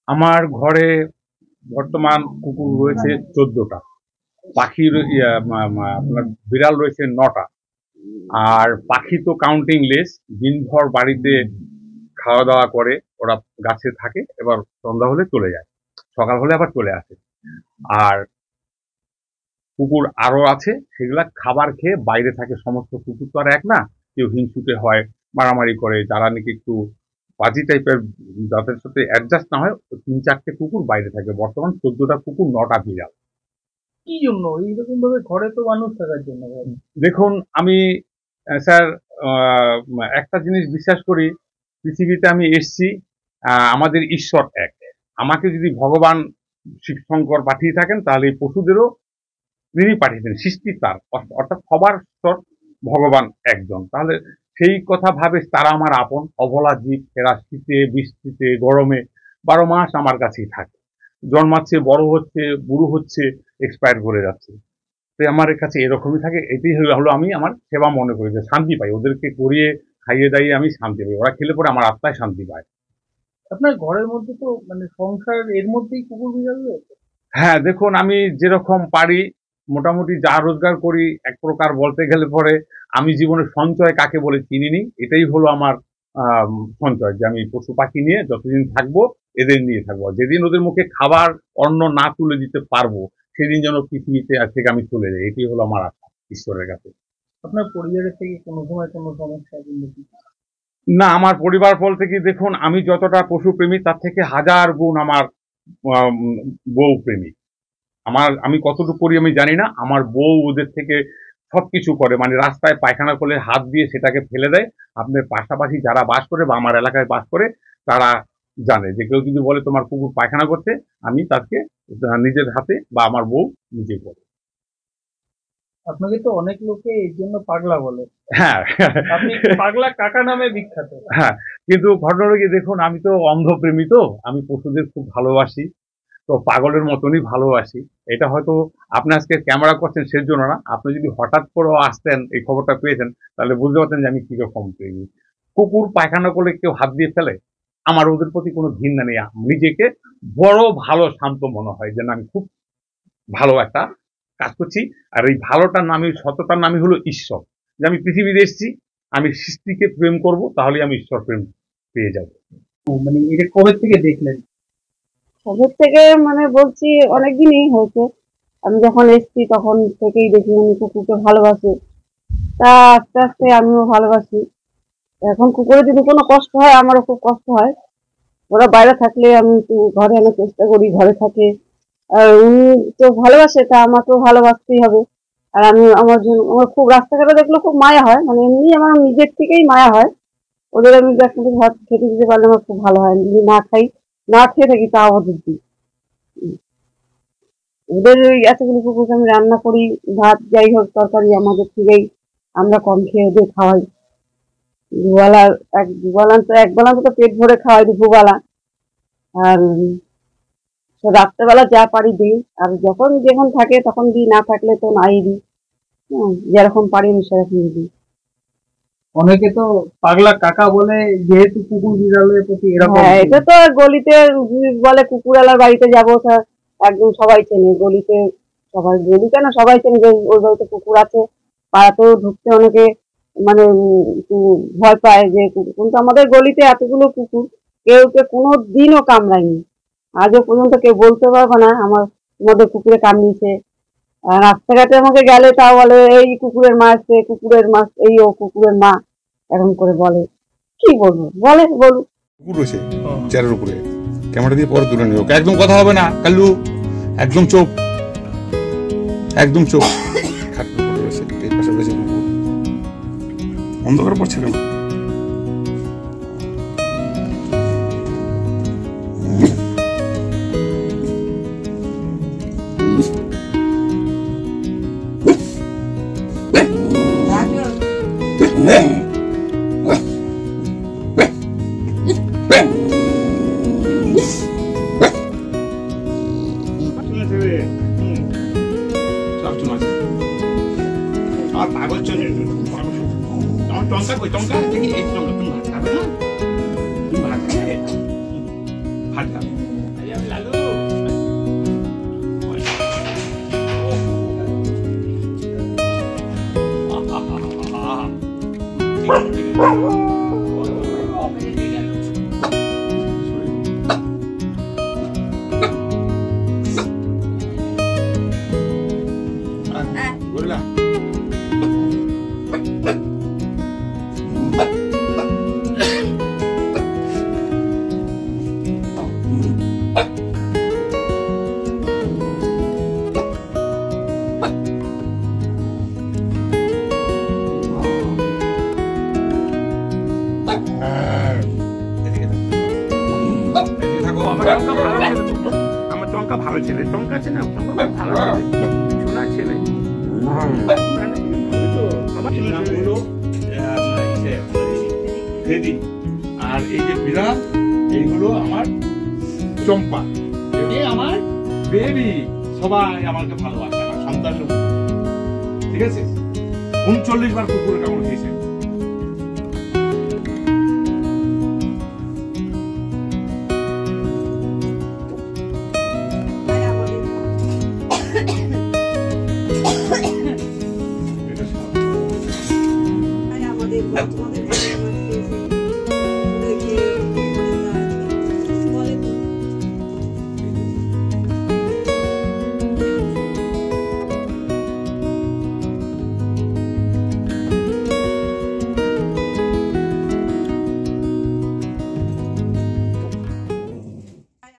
আমার ঘরে বর্তমান কুকুর রয়েছে 14টা, পাখির আপনার বিড়াল রয়েছে 9টা। আর পাখি তো কাউন্টিং লেস, দিনভর বাড়িতে খাওয়া দাওয়া করে, ওরা গাছে থাকে, এবার সন্ধ্যা হলে চলে যায়, সকাল হলে আবার চলে আসে। আর কুকুর আরো আছে, সেগুলা খাবার খেয়ে বাইরে থাকে। সমস্ত কুকুর তো আর এক না, কেউ হিংসুটে হয়, মারামারি করে, যারা নাকি একটু বাজি টাইপের, যাদের সাথে অ্যাডজাস্ট না হয়, 3-4টে কুকুর বাইরে থাকে। বর্তমান 14টা কুকুর, 9টা বিড়াল। কি জন্য এইরকম ভাবে? ঘরে তো মানুষ থাকার জন্য। দেখুন, আমি স্যার একটা জিনিস বিশ্বাস করি, পৃথিবীতে আমি এসছি, আমাদের ঈশ্বর এক। আমাকে যদি ভগবান শিব শঙ্কর পাঠিয়ে থাকেন, তাহলে এই পশুদেরও তিনি পাঠিয়েছেন, সৃষ্টি তার, অর্থাৎ সবার ঈশ্বর ভগবান একজন। তাহলে সেই কথা ভাবে তারা আমার আপন। অবলা জীব, এরা শীতে, বৃষ্টিতে, গরমে 12 মাস আমার কাছেই থাকে, জন্মাচ্ছে, বড় হচ্ছে, বুড়ো হচ্ছে, এক্সপায়ার করে যাচ্ছে। তাই আমার কাছে এরকমই থাকে। এটাই হলো আমি আমার সেবা মনে করি, যে শান্তি পাই, ওদেরকে করিয়ে খাইয়ে দাইয়ে আমি শান্তি পাই, ওরা খেলে পরে আমার আত্মায় শান্তি পায়। আপনার ঘরের মধ্যে তো মানে সংসার, এর মধ্যেই কুকুর বিড়াল রয়েছে। হ্যাঁ, দেখুন, আমি যেরকম পারি মোটামুটি যা রোজগার করি, এক প্রকার বলতে গেলে পরে আমি জীবনে সঞ্চয় কাকে বলে চিনিনি। এটাই হলো আমার সঞ্চয়, যে আমি পশু পাখি নিয়ে যতদিন থাকবো, এদের নিয়ে থাকবো। যেদিন ওদের মুখে খাবার অন্ন না তুলে দিতে পারবো, সেদিন যেন পৃথিবীতে থেকে আমি চলে যাই। এটাই হলো আমার আশা ঈশ্বরের কাছে। আপনার পরিবারের থেকে কোনো সময় কোনো সমস্যা কিন্তু? না, আমার পরিবার বলতে কি, দেখুন, আমি যতটা পশু প্রেমী, তার থেকে 1000 গুণ আমার বউ প্রেমী। আমি কতটুকু করি আমি জানি না, আমার বউ ওদের থেকে সবকিছু করে। মানে রাস্তায় পায়খানা করলে হাত দিয়ে সেটাকে ফেলে দেয়। আপনার পাশাপাশি যারা বাস করে বা আমার এলাকায় বাস করে, তারা জানে যে কেউ যদি বলে তোমার কুকুর পায়খানা করছে, আমি তাকে নিজের হাতে বা আমার বউ নিজে করে। আপনাকে তো অনেক লোকে এর জন্য পাগলা বলে। হ্যাঁ, আপনি পাগলা কাকা নামে বিখ্যাত। হ্যাঁ, কিন্তু ঘটনাটা কি, দেখুন, আমি তো অন্ধপ্রেমী, তো আমি পশুদের খুব ভালোবাসি, তো পাগলের মতনই ভালোবাসি। এটা হয়তো আপনি আজকে ক্যামেরা করছেন সেজন্য না, আপনি যদি হঠাৎ করে আসতেন, এই খবরটা পেয়েছেন, তাহলে বুঝতে পারতেন যে আমি কিরকম প্রেমী। কুকুর পায়খানা করলে কেউ হাত দিয়ে ফেলে, আমার ওদের প্রতি কোনো ঘৃণা নেই। নিজেকে বড় ভালো শান্ত মনে হয়, যে না, আমি খুব ভালো একটা কাজ করছি। আর এই ভালোটার নামই, সততার নামই হলো ঈশ্বর। যে আমি পৃথিবীতে এসেছি, আমি সৃষ্টিকে প্রেম করব, তাহলে আমি ঈশ্বর প্রেম পেয়ে যাব। মানে এটা কবে থেকে দেখলেন? কবে থেকে মানে বলছি, অনেকদিনই হয়েছে। আমি যখন এসেছি তখন থেকেই দেখি উনি কুকুরকে ভালোবাসে। তা আস্তে আস্তে আমিও ভালোবাসি। এখন কুকুরের যদি কোনো কষ্ট হয়, আমারও খুব কষ্ট হয়। ওরা বাইরে থাকলে আমি একটু ঘরে আনার চেষ্টা করি, ঘরে থাকে। আর উনি তো ভালোবাসে, তা আমাকেও ভালোবাসতেই হবে। আর আমি আমার জন্য, আমার খুব রাস্তাঘাটে দেখলে খুব মায়া হয়, মানে এমনি আমার নিজের থেকেই মায়া হয়। ওদের আমি এক মুঠো ভাত খেতে দিতে পারলে আমার খুব ভালো হয়। যদি না খাই, না খেয়ে থাকি, তাও ওদের দিই। ওদের ওই এতগুলো কুকুরকে আমি রান্না করি, ভাত যাই হোক তরকারি আমাদের থেকেই আমরা কম খেয়ে ওদের খাওয়াই। দুবেলা, দুবেলা তো, একবেলা তো পেট ভরে খাওয়াই, দুপুরবেলা। আর রাত্রেবেলা যা পারি দিই, আর যখন থাকে তখন দিই, না থাকলে তো নাই দিই। যেরকম পারি আমি সেরকম দিই। অনেকে তো পাগলা কাকা বলে, যেহেতু কুকুর বিড়ালের প্রতি এরকম। হ্যাঁ, এটা তো গলিতে বলে কুকুরওয়ালার বাড়িতে যাবো, একদম সবাই চেনে গলিতে। সবাই, গলি কেন, সবাই চেনে যে ওর বাড়িতে কুকুর আছে। পাড়াতেও ঢুকতে অনেকে মানে একটু ভয় পায় যে কুকুর, কিন্তু আমাদের গলিতে এতগুলো কুকুর, কেউকে কোনো দিনও কামড়ায়নি। আজও পর্যন্ত কেউ বলতে পারবে না আমার তোমাদের কুকুরে কামড়িয়েছে। আর রাস্তাঘাটে আমাকে গেলে তাও বলে, এই কুকুরের মা এসছে, কুকুরের মা, এই ও কুকুরের মা, এরকম করে বলে। কি বলবো, বলে বলুক। কুকুর রয়েছে চেয়ারের উপরে, ক্যামেরা দিয়ে পরে তুলে নিও। একদম কথা হবে না কাল্লু, একদম চোখ, একদম চোখ। খাটের উপরে রয়েছে, এই পাশে রয়েছে কুকুর। অন্ধকার পড়ছে কেন? আর পাগল চলে টঙ্কা কই টঙ্কা এদিকে থাকো। আমার টঙ্কা ভালো ছেলে, টঙ্কা আছে না, টঙ্কা ভালো ছেলে, সোনার ছেলে। এর নাম হলো ফেদি। আর এই যে বিড়াল, এইগুলো আমার চম্পা, আমার বেবি। সবাই আমাকে ভালোবাসে, আমার সন্তানের মতো। ঠিক আছে, 39 বার কুকুরের কামড় খেয়েছে।